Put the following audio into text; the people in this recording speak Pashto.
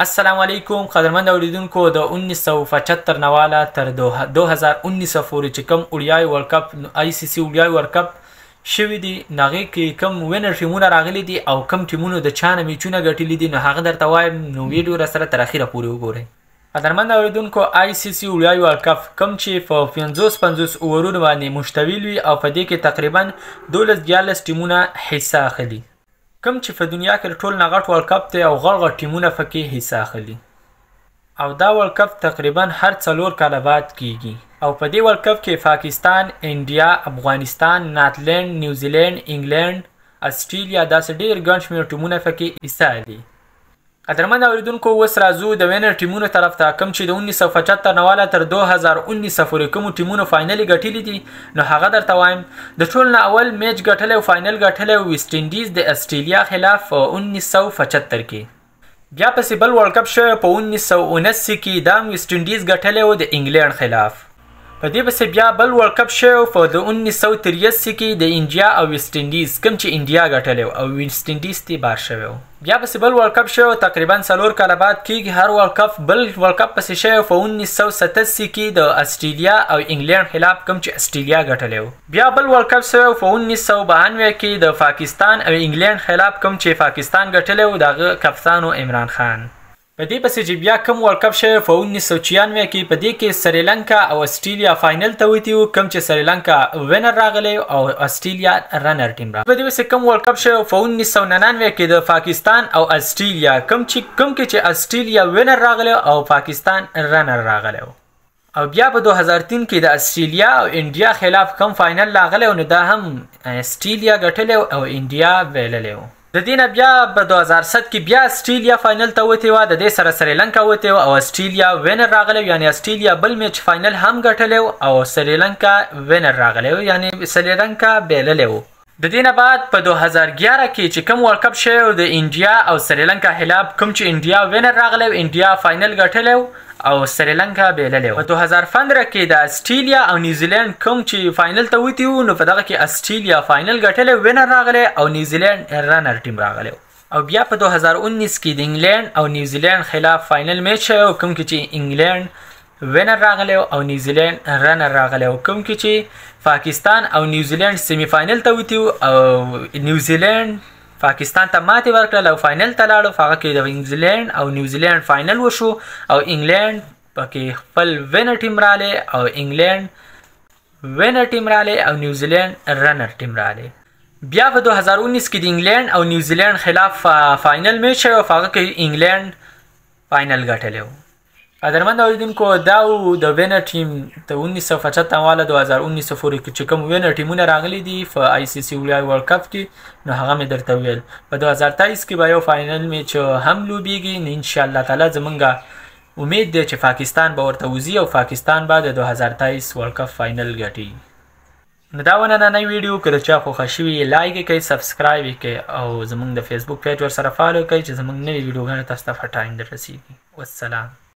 السلام علیکم قدرمند اوریدونکو د 1975 نه والا تر 2019 پورې چې کوم اوډیای ورلد کپ آی سی سی اوډیای ورلد کپ شوي دي ناغې کې کوم وینر ټیمونه راغلي دي او کوم ټیمونو د چا نه میچونه ګټلي دي نو هغه درته وایم نو ویډیو راسره تر اخره پورې وګورئ. قدرمند اوریدونکو آی سی سی اوډیای ورلد کپ کوم چې په 50 اورونو باندې مشتمل وي او په دې کې تقریبا 12 ټیمونه حصه اخلي. کوم چې په دنیا کې ټول نه غټ ورلد کپ دی او غټ ټیمونه پکې حصه اخلي او دا ورلد کپ تقریبا هر 4 کاله بعد کیږي او په دې ورلد کپ کې پاکستان، انډیا، افغانستان، ناتلند، نیوزیلند، انګلند، استرالیا داسې ډېر ګڼ شمېر ټیمونه پکې حصه اخلي. قدرمند اوریدونکو اوس راځو د وینر ټیمونو طرف ته. کوم چې د 1975 نه والا تر 2019 پورې کوم ټیمونو فاینل ګټلي دي نو هغه درته وایم. د ټول نه اول میچ ګټلی او فاینل ګټلی ویسټ انډیز د استرالیا خلاف 1975 کې. بیا پسې بل ورلد کپ شوی په 1979 کې دا ویسټ انډیز ګټلی و د انګلند خلاف. په دې پسې بیا بل ورلد کپ شوی په 1983 کې د انډیا او ویسټ انډیز کوم چې انډیا ګټلی او ویسټ انډیز تی بار شوی و. بیا پسې بل ورلد کپ شوی تقریبا 4 کاله بعد کېږي. هر ورلد کپ بل ورلد کپ پسې شوی په 1987 کې د استرالیا او انګلند خلاف کوم چې استرالیا ګټلی و. بیا بل ورلد کپ شوی په 1992 کې د پاکستان او انګلند خلاف کوم چې پاکستان ګټلی و د هغه کپتان و عمران خان. په دې پسې چې بیا کوم ورلد کپ شوی په 1996 کې په دې کې سریلانکا او استرالیا فاینل ته وتی وو کوم چې سریلانکا وینر راغلی او استرالیا رنر ټیم راغلی. په دې پسې کوم ورلد کپ شوی په 1999 کې د پاکستان او استرالیا کوم چې استرالیا وینر راغلی او پاکستان رنر راغلی او بیا په 2003 کې د استرالیا او انډیا خلاف کوم فاینل راغلی نو دا هم استرالیا ګټلی او انډیا بایللی و. د دې نه بیا په 2007 کې بیا استرالیا فاینل ته وتې وه، د دې سره سریلانکا وتې وه او استرالیا وینر راغلی یعنی استرالیا بل میچ فاینل هم ګټلی او سریلانکا وینر راغلی یعنی سریلانکا بایللی و. د دې نه بعد په 2011 کې چې کوم ورلد کپ شوی د انډیا او سریلانکا خلاف کوم چې انډیا وینر راغلی او انډیا فاینل ګټلی او سریلانکا بایللی و. په 2015 کې د استرالیا او نیوزیلند کوم چې فاینل ته وتی وو نو په دغه کې استرالیا فاینل ګټلی وینر راغلی او نیوزیلند رنر ټیم راغلی او بیا په 2019 کې د انګلند او نیوزیلند خلاف فاینل میچ شوی او کوم کې چې انګلند وینر راغلی او نیوزیلند رنر راغلی او کوم کې چې پاکستان او نیوزیلند سیمی فاینل ته وتی او نیوزیلند پاکستان ته ماتې ورکړل او فاینل ته لاړو. هغه کې د انګلند او نیوزیلند فاینل وشو او انګلند پکې خپل وینر ټیم رالی او انګلند وینر ټیم رالی او نیوزیلند رنر ټیم رالی. بیا په 2019 کې د انګلند او نیوزیلند خلاف فاینل میچ شوی او هغه کې انګلند فاینل ګټلی و. قدرمند اوریدونکو دا و د وینر ټیم د 1975 والا 2019 پورې چې کوم وینر ټیمونه راغلي دي په آی سی سی اوډیای ورلد کپ کې نو هغه مې درته ویل. په 2023 کې به یو فاینل میچ هم لوبیږي نو انشاءالله تعالی زمونږ امید دی چې پاکستان به ورته وځي او پاکستان به د 2023 ورلد کپ فاینل ګټي. نو دا نننی ویډیو که د چا خوښه شوي لایک یې کړئ، سبسکرایب یې کړئ او زمونږ د فیسبوک پیج ورسره فالو کړئ چې زمونږ نوې ویډیوګانې تاسو ته په ټایم در رسیږي. والسلام.